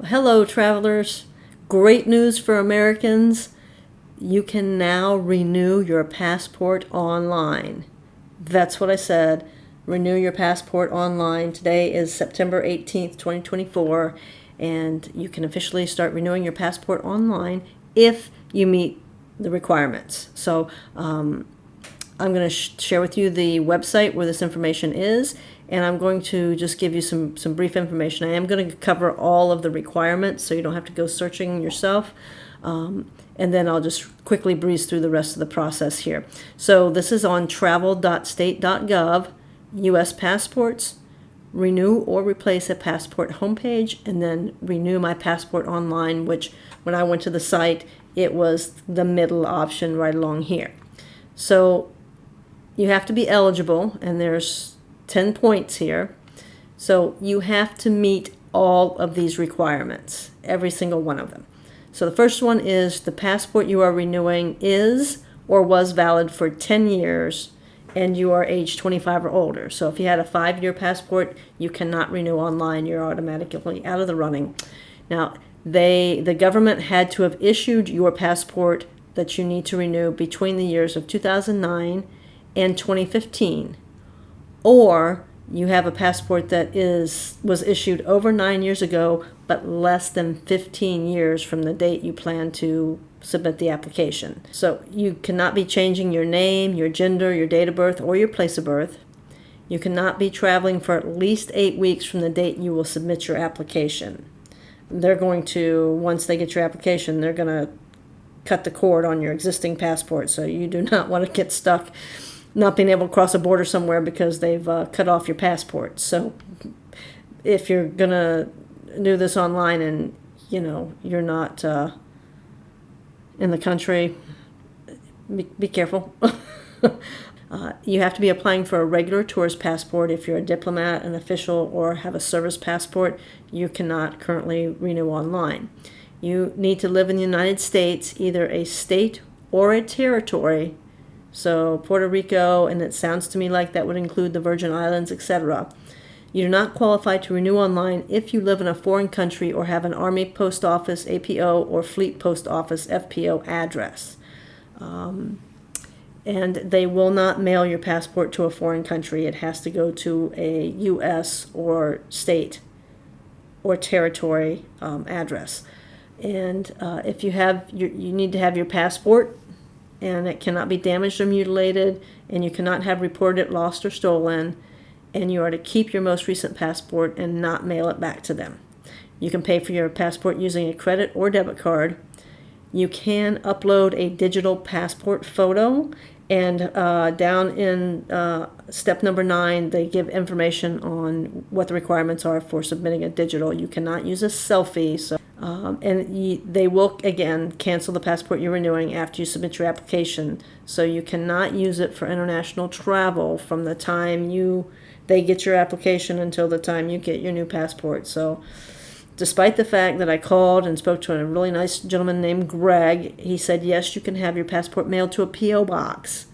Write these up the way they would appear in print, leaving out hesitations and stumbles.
Hello, travelers. Great news for Americans. You can now renew your passport online. That's what I said. Renew your passport online. Today is September 18th, 2024, and you can officially start renewing your passport online if you meet the requirements. So I'm going to share with you the website where this information is, and I'm going to just give you some brief information. I am going to cover all of the requirements so you don't have to go searching yourself, and then I'll just quickly breeze through the rest of the process here. So this is on travel.state.gov, U.S. passports, renew or replace a passport homepage, and then renew my passport online, which when I went to the site, it was the middle option right along here. So you have to be eligible, and there's 10 points here. So you have to meet all of these requirements, every single one of them. So the first one is the passport you are renewing is or was valid for 10 years and you are age 25 or older. So if you had a 5-year passport, you cannot renew online. You're automatically out of the running. Now, the government had to have issued your passport that you need to renew between the years of 2009 and 2015, or you have a passport that was issued over 9 years ago but less than 15 years from the date you plan to submit the application. So you cannot be changing your name, your gender, your date of birth, or your place of birth. You cannot be traveling for at least 8 weeks from the date you will submit your application. They're going to, once they get your application, they're going to cut the cord on your existing passport, so you do not want to get stuck not being able to cross a border somewhere because they've cut off your passport. So if you're going to do this online and, you're not in the country, be careful. You have to be applying for a regular tourist passport. If you're a diplomat, an official, or have a service passport, you cannot currently renew online. You need to live in the United States, either a state or a territory. So Puerto Rico, and it sounds to me like that would include the Virgin Islands, etc. You do not qualify to renew online if you live in a foreign country or have an Army Post Office, APO, or Fleet Post Office, FPO address. And they will not mail your passport to a foreign country. It has to go to a U.S. or state or territory address. And if you need to have your passport, and it cannot be damaged or mutilated, and you cannot have reported it lost or stolen, and you are to keep your most recent passport and not mail it back to them. You can pay for your passport using a credit or debit card. You can upload a digital passport photo, and down in step number 9, they give information on what the requirements are for submitting a digital. You cannot use a selfie, they will, again, cancel the passport you're renewing after you submit your application. So you cannot use it for international travel from the time they get your application until the time you get your new passport. So despite the fact that I called and spoke to a really nice gentleman named Greg, he said, yes, you can have your passport mailed to a P.O. box,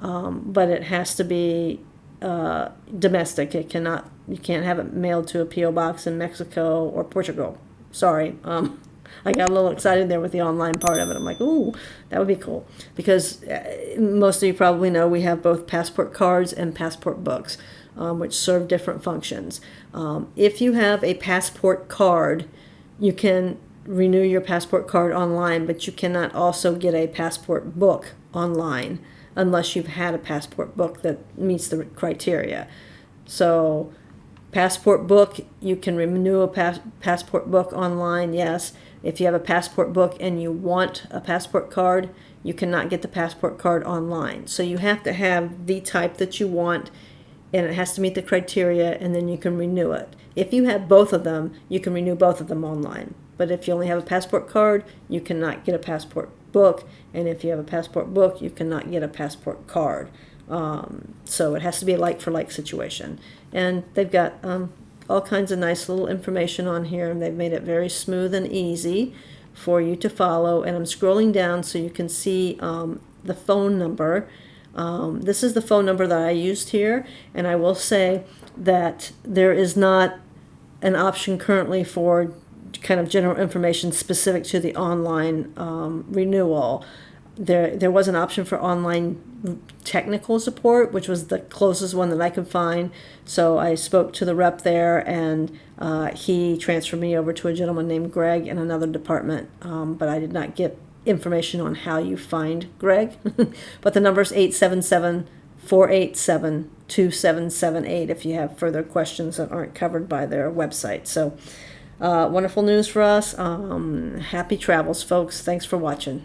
but it has to be domestic. You can't have it mailed to a P.O. box in Mexico or Portugal. Sorry. I got a little excited there with the online part of it. I'm like, ooh, that would be cool. Because most of you probably know we have both passport cards and passport books, which serve different functions. If you have a passport card, you can renew your passport card online, but you cannot also get a passport book online unless you've had a passport book that meets the criteria. So passport book, you can renew a passport book online, yes. If you have a passport book and you want a passport card, you cannot get the passport card online. So you have to have the type that you want, and it has to meet the criteria, and then you can renew it. If you have both of them, you can renew both of them online. But if you only have a passport card, you cannot get a passport book, and if you have a passport book, you cannot get a passport card. So it has to be a like-for-like situation. And they've got all kinds of nice little information on here, and they've made it very smooth and easy for you to follow. And I'm scrolling down so you can see the phone number. This is the phone number that I used here, and I will say that there is not an option currently for kind of general information specific to the online renewal. There was an option for online technical support, which was the closest one that I could find. So I spoke to the rep there, and he transferred me over to a gentleman named Greg in another department. But I did not get information on how you find Greg. But the number is 877-487-2778 if you have further questions that aren't covered by their website. So wonderful news for us. Happy travels, folks. Thanks for watching.